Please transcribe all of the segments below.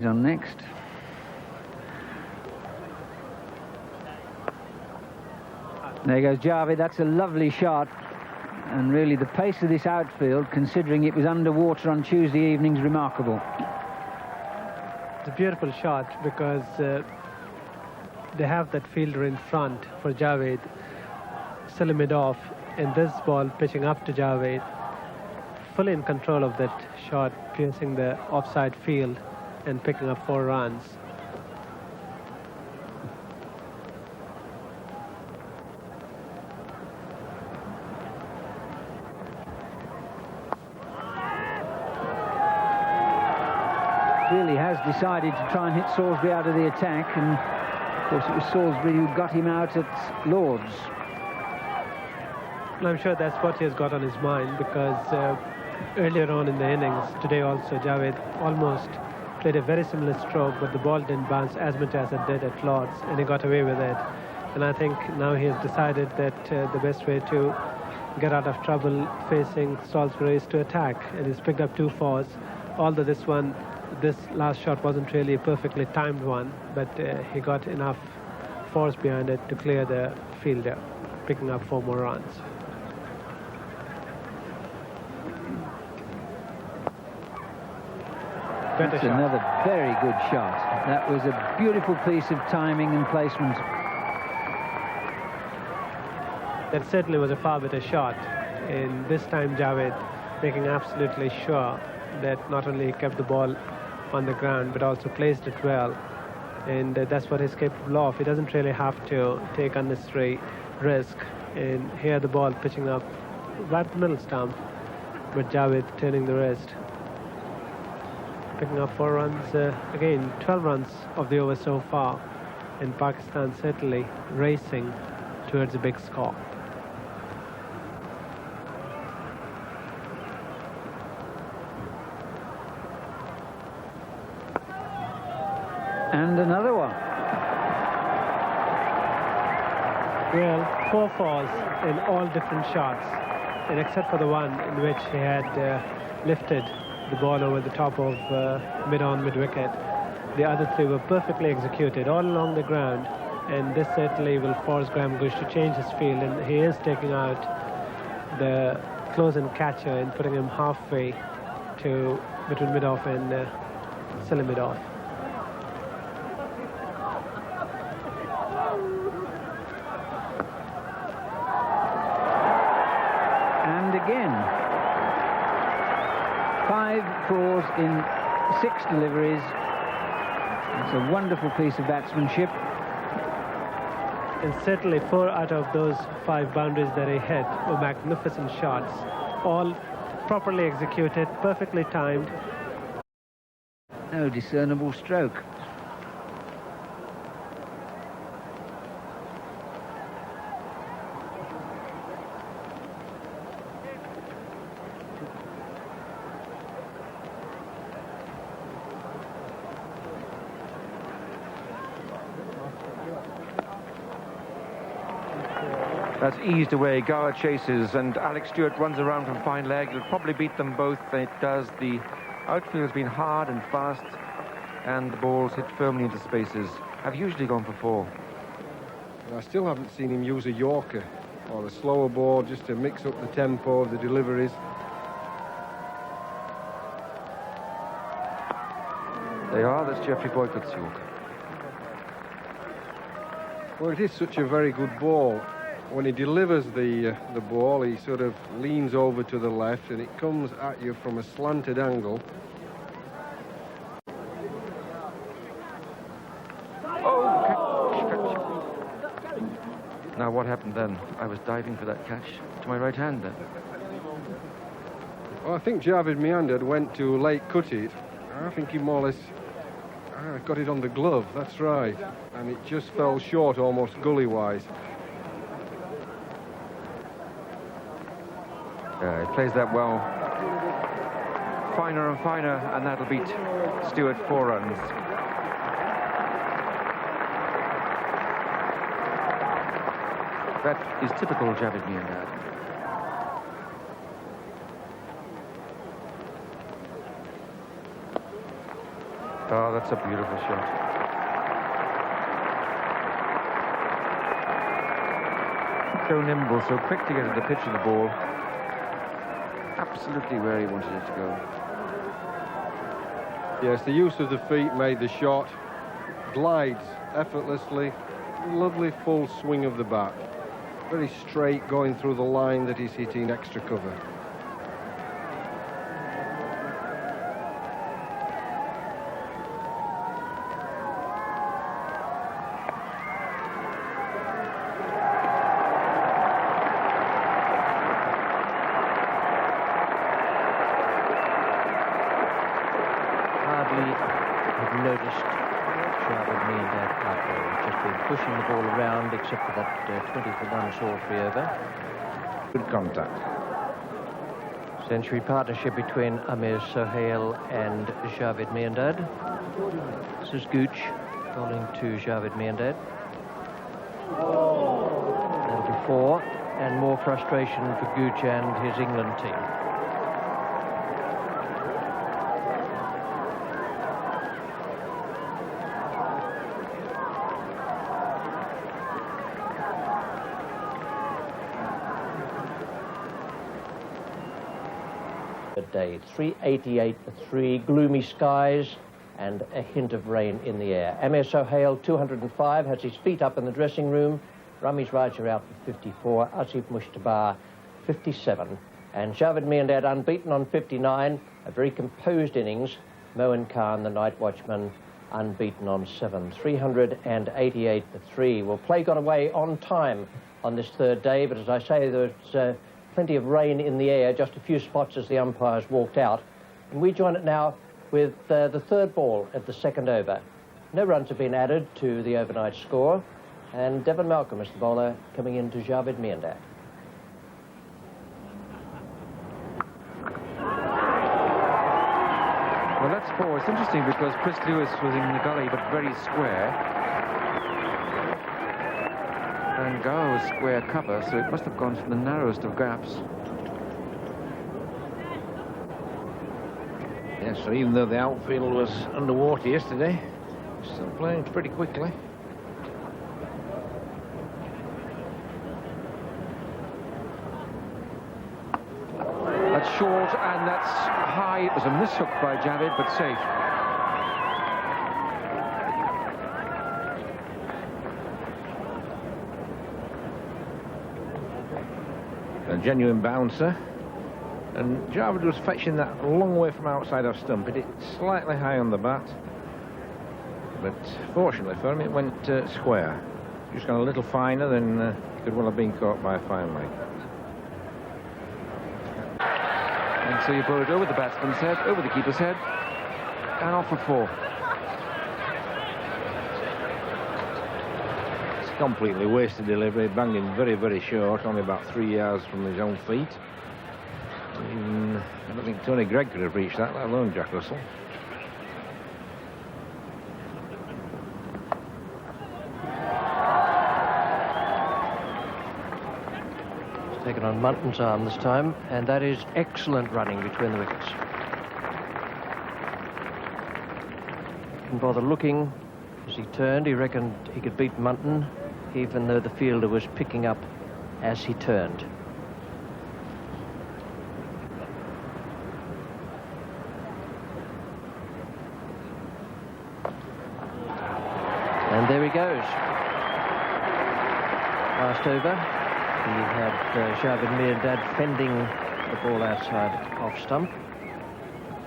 On next. There goes Javed. That's a lovely shot, and really the pace of this outfield, considering it was underwater on Tuesday evening, is remarkable. It's a beautiful shot because they have that fielder in front for Javed, still mid-off, and this ball pitching up to Javed, fully in control of that shot, piercing the offside field and picking up 4 runs. Really has decided to try and hit Salisbury out of the attack, and of course it was Salisbury who got him out at Lord's. Well, I'm sure that's what he has got on his mind, because earlier on in the innings, today also, Javed almost played a very similar stroke, but the ball didn't bounce as much as it did at Lord's, and he got away with it. And I think now he has decided that the best way to get out of trouble facing Salisbury is to attack, and he's picked up 2 fours. Although this last shot wasn't really a perfectly timed one, but he got enough force behind it to clear the fielder, picking up 4 more runs. That's another very good shot. That was a beautiful piece of timing and placement. That certainly was a far better shot. And this time Javed making absolutely sure that not only he kept the ball on the ground, but also placed it well. And that's what he's capable of. He doesn't really have to take unnecessary risk. And here the ball pitching up right the middle stump, but Javed turning the wrist, picking up 4 runs. Again, 12 runs of the over so far, and Pakistan certainly racing towards a big score. And another one. Well, 4 fours in all different shots, and except for the one in which he had lifted the ball over the top of mid-on, mid-wicket, the other 3 were perfectly executed all along the ground, and this certainly will force Graham Gooch to change his field, and he is taking out the close-in catcher and putting him halfway to between mid-off and silly mid-off. And again, 5 fours in 6 deliveries. It's a wonderful piece of batsmanship. And certainly 4 out of those 5 boundaries that he hit were magnificent shots, all properly executed, perfectly timed. No discernible stroke. That's eased away. Gower chases, and Alex Stewart runs around from fine leg. It'll probably beat them both. It does. The outfield's been hard and fast, and the balls hit firmly into spaces. Have usually gone for 4. I still haven't seen him use a Yorker or a slower ball just to mix up the tempo of the deliveries. They are. That's Geoffrey Boycott's Yorker. Well, it is such a very good ball. When he delivers the ball, he sort of leans over to the left, and it comes at you from a slanted angle. Oh, catch. Now, what happened then? I was diving for that catch to my right hand then. Well, I think Javed Miandad went to late cut it. I think he more or less got it on the glove, that's right. And it just fell short, almost gully-wise. He plays that well. Finer and finer, and that'll beat Stewart 4 runs. That is typical Javed Miandad. Oh, that's a beautiful shot. So nimble, so quick to get at the pitch of the ball. Absolutely where he wanted it to go. Yes, the use of the feet made the shot. Glides effortlessly. Lovely full swing of the bat. Very straight going through the line that he's hitting extra cover. Hardly have noticed Javed Miandad out there. He's just been pushing the ball around, except for that 20-for-1 saw 3 over. Good contact. Century partnership between Amir Sohail and Javed Miandad. This is Gooch bowling to Javed Miandad. That'll be 4, and more frustration for Gooch and his England team. Day 388 for 3, gloomy skies and a hint of rain in the air. Amir Sohail 205 has his feet up in the dressing room. Ramiz Raja out for 54, Asif Mushtabar 57, and Javed Miandad unbeaten on 59. A very composed innings. Moin Khan, the night watchman, unbeaten on 7. 388 for 3. Well, play got away on time on this third day, but as I say, there's plenty of rain in the air, just a few spots as the umpires walked out. And we join it now with the third ball at the second over. No runs have been added to the overnight score, and Devon Malcolm is the bowler coming into Javed Miandad. Well, that's 4. It's interesting because Chris Lewis was in the gully, but very square. And Gower was square cover, so it must have gone from the narrowest of gaps. Yes, so even though the outfield was underwater yesterday, still playing pretty quickly. That's short and that's high. It was a mishook by Javed, but safe. A genuine bouncer, and Javed was fetching that a long way from outside of stump. It hit slightly high on the bat, but fortunately for him it went square. Just gone a little finer than could well have been caught by a fine leg. And so you bowl it over the batsman's head, over the keeper's head, and off for 4. Completely wasted delivery, banging very, very short, only about 3 yards from his own feet. I don't think Tony Gregg could have reached that, let alone Jack Russell. He's taken on Munton's arm this time, and that is excellent running between the wickets. Didn't bother looking as he turned. He reckoned he could beat Munton, even though the fielder was picking up as he turned. And there he goes. Last over, he had Javed Miandad fending the ball outside off stump.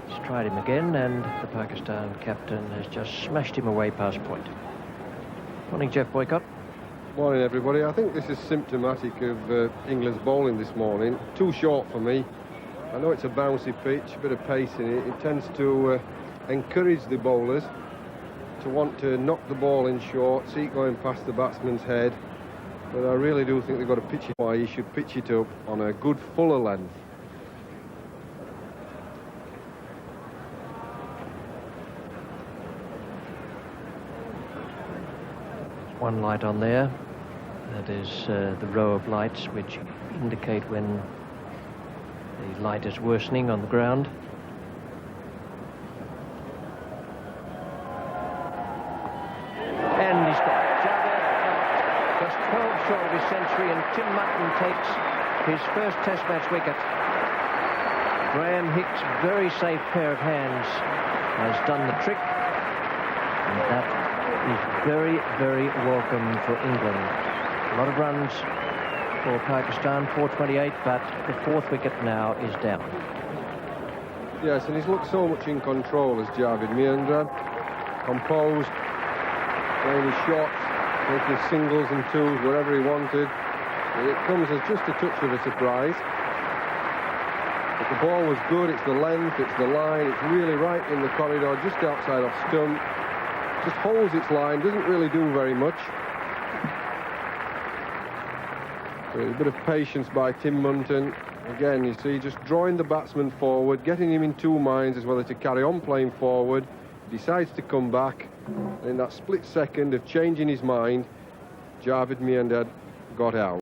He's tried him again, and the Pakistan captain has just smashed him away past point. Morning, Jeff Boycott. Morning, everybody. I think this is symptomatic of England's bowling this morning. Too short for me. I know it's a bouncy pitch, a bit of pace in it. It tends to encourage the bowlers to want to knock the ball in short, see it going past the batsman's head. But I really do think they've got to pitch it why you should pitch it up on a good fuller length. One light on there. That is the row of lights which indicate when the light is worsening on the ground. short of his century, and Tim Mutton takes his first Test match wicket. Graham Hicks, very safe pair of hands, has done the trick, and that is very, very welcome for England. A lot of runs for Pakistan, 428, but the fourth wicket now is down. Yes, and he's looked so much in control as Javed Miandad. Composed, playing his shots, taking singles and twos wherever he wanted. And it comes as just a touch of a surprise. But the ball was good, it's the length, it's the line, it's really right in the corridor, just outside off stump. Just holds its line, doesn't really do very much. But a bit of patience by Tim Munton. Again, you see, just drawing the batsman forward, getting him in two minds as whether to carry on playing forward. Decides to come back. And in that split second of changing his mind, Javed Miandad got out.